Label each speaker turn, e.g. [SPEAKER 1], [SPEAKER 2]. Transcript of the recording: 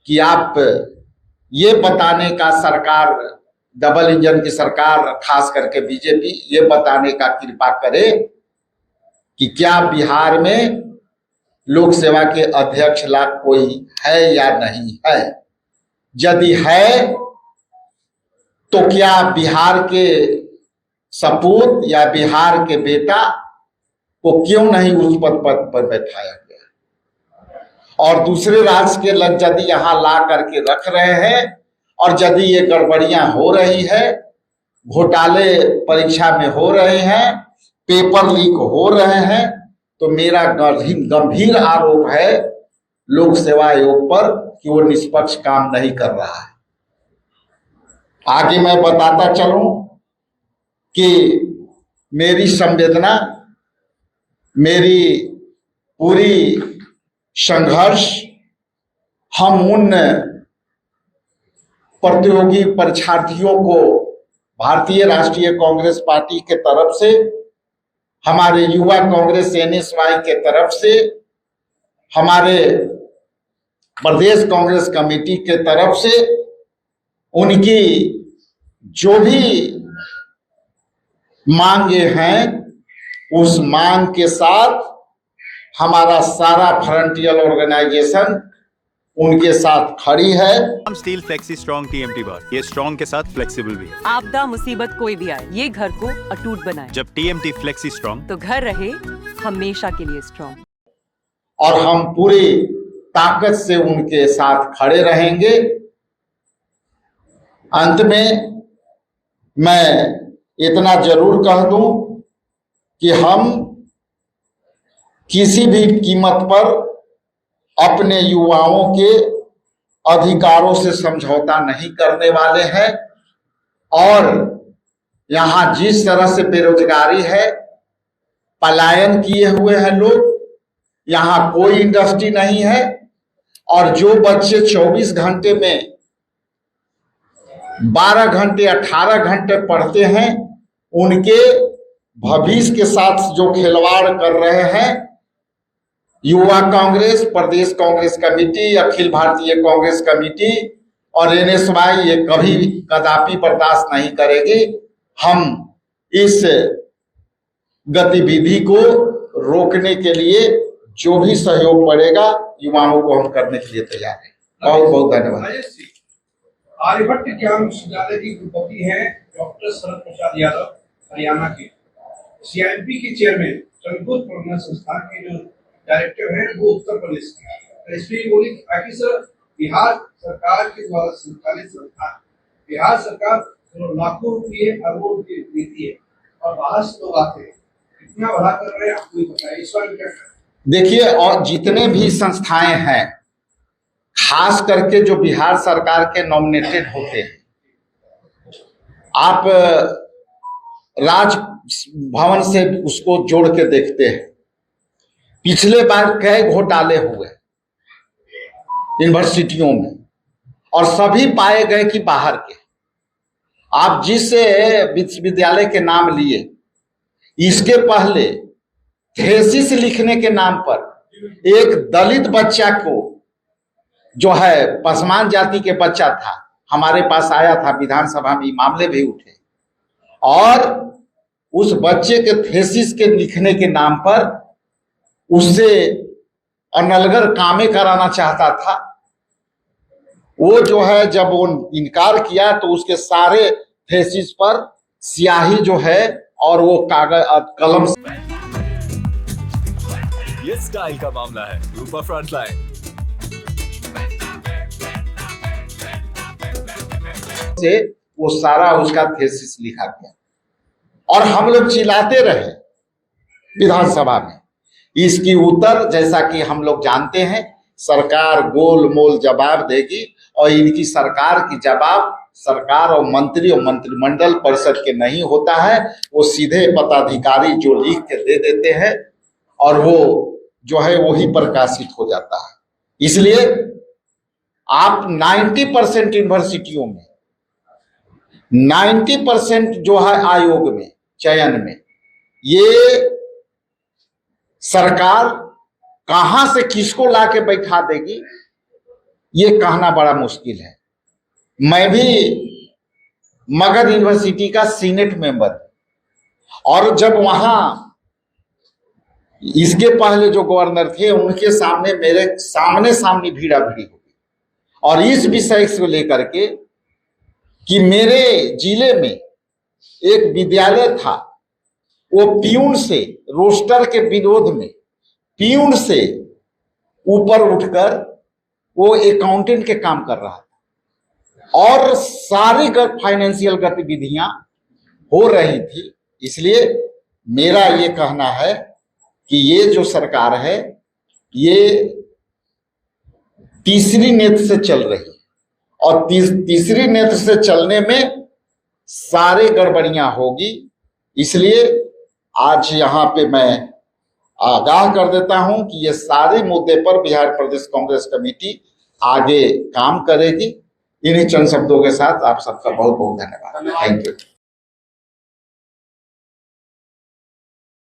[SPEAKER 1] कि आप ये बताने का, सरकार डबल इंजन की सरकार खास करके बीजेपी ये बताने का कृपा करे कि क्या बिहार में लोक सेवा के अध्यक्ष लाभ कोई है या नहीं है। यदि है तो क्या बिहार के सपूत या बिहार के बेटा को क्यों नहीं उस पद पर बैठाया गया, और दूसरे राज्य के लोग यदि यहाँ ला करके रख रहे हैं और यदि ये गड़बड़ियां हो रही है, घोटाले परीक्षा में हो रहे हैं, पेपर लीक हो रहे हैं, तो मेरा गंभीर आरोप है लोक सेवा आयोग पर कि वो निष्पक्ष काम नहीं कर रहा है। आगे मैं बताता चलूं कि मेरी संवेदना, मेरी पूरी संघर्ष हम उन प्रतियोगी परीक्षार्थियों को भारतीय राष्ट्रीय कांग्रेस पार्टी के तरफ से, हमारे युवा कांग्रेस NSY के तरफ से, हमारे प्रदेश कांग्रेस कमेटी के तरफ से उनकी जो भी मांगे हैं उस मांग के साथ हमारा सारा फ्रंटियर ऑर्गेनाइजेशन उनके साथ खड़ी है।
[SPEAKER 2] स्टील फ्लेक्सी स्ट्रॉन्ग TMT बार, ये स्ट्रॉन्ग के साथ फ्लेक्सिबल भी है।
[SPEAKER 3] आपदा मुसीबत कोई भी आए, ये घर को अटूट बनाए।
[SPEAKER 2] जब TMT फ्लेक्सी स्ट्रॉन्ग,
[SPEAKER 3] तो घर रहे हमेशा के लिए स्ट्रॉन्ग।
[SPEAKER 1] और हम पूरी ताकत से उनके साथ खड़े रहेंगे। अंत में मैं इतना जरूर कह दूं कि हम किसी भी कीमत पर अपने युवाओं के अधिकारों से समझौता नहीं करने वाले हैं, और यहाँ जिस तरह से बेरोजगारी है, पलायन किए हुए हैं लोग, यहाँ कोई इंडस्ट्री नहीं है, और जो बच्चे 24 घंटे में 12 घंटे 18 घंटे पढ़ते हैं, उनके भविष्य के साथ जो खिलवाड़ कर रहे हैं, युवा कांग्रेस, प्रदेश कांग्रेस कमेटी, अखिल भारतीय कांग्रेस कमेटी और NSY ये कभी कदापि बर्दाश्त नहीं करेगी। हम इस गतिविधि को रोकने के लिए जो भी सहयोग पड़ेगा युवाओं को हम करने के लिए तैयार हैं। बहुत बहुत धन्यवाद।
[SPEAKER 4] आर्यभट्ट ज्ञान विश्वविद्यालय की कुलपति हैं डॉक्टर शरद प्रसाद यादव, हरियाणा के। CIMP के चेयरमैन, संकुल प्रबंधन संस्थान के जो डायरेक्टर हैं वो उत्तर प्रदेश के। इसलिए बोली ताकि सर बिहार सरकार के द्वारा संचालित संस्थान, बिहार सरकार लाखों रुपये अरबों रुपये देती है और बाहर से लोग आते हैं, इतना भला कर रहे हैं, आपको बताइए इस बारे में क्या?
[SPEAKER 1] देखिए, और जितने भी संस्थाएं हैं, खास करके जो बिहार सरकार के नॉमिनेटेड होते हैं, आप राजभवन से उसको जोड़ के देखते हैं, पिछले बार कई घोटाले हुए यूनिवर्सिटियों में और सभी पाए गए कि बाहर के। आप जिस विश्वविद्यालय के नाम लिए, इसके पहले थेसिस लिखने के नाम पर एक दलित बच्चा को, जो है पसमान जाति के बच्चा था, हमारे पास आया था, विधानसभा में मामले भी उठे, और उस बच्चे के थेसिस के लिखने के नाम पर उससे अनलगर कामे कराना चाहता था। वो जो है जब वो इनकार किया तो उसके सारे थेसिस पर स्याही जो है और वो कागज कलम
[SPEAKER 5] ये स्टाइल का मामला है। रूपा फ्रंटलाइन
[SPEAKER 1] से वो सारा उसका थेसिस लिखा गया, और हम लोग चिल्लाते रहे विधानसभा में। इसकी उत्तर, जैसा कि हम लोग जानते हैं, सरकार गोल मोल जवाब देगी, और इनकी सरकार की जवाब सरकार और मंत्री और मंत्रिमंडल परिषद के नहीं होता है। वो सीधे पदाधिकारी जो लिख के दे देते हैं और वो जो है वही प्रकाशित हो जाता है। इसलिए आप 90% यूनिवर्सिटियों में, 90% जो है आयोग में चयन में, ये सरकार कहां से किसको लाके बैठा देगी ये कहना बड़ा मुश्किल है। मैं भी मगध यूनिवर्सिटी का सीनेट मेंबर, और जब वहां इसके पहले जो गवर्नर थे उनके सामने मेरे सामने भीड़ा भिड़ी हुई, और इस विषय को लेकर के कि मेरे जिले में एक विद्यालय था, वो प्यून से, रोस्टर के विरोध में प्यून से ऊपर उठकर वो अकाउंटेंट के काम कर रहा था, और सारी फाइनेंशियल गतिविधियां हो रही थी। इसलिए मेरा ये कहना है कि ये जो सरकार है ये तीसरी नेत्र से चल रही है, और तीसरी नेत्र से चलने में सारे गड़बड़ियां होगी। इसलिए आज यहाँ पे मैं आगाह कर देता हूं कि ये सारे मुद्दे पर बिहार प्रदेश कांग्रेस कमेटी आगे काम करेगी। इन्हीं चंद शब्दों के साथ आप सबका बहुत बहुत धन्यवाद। Thank you.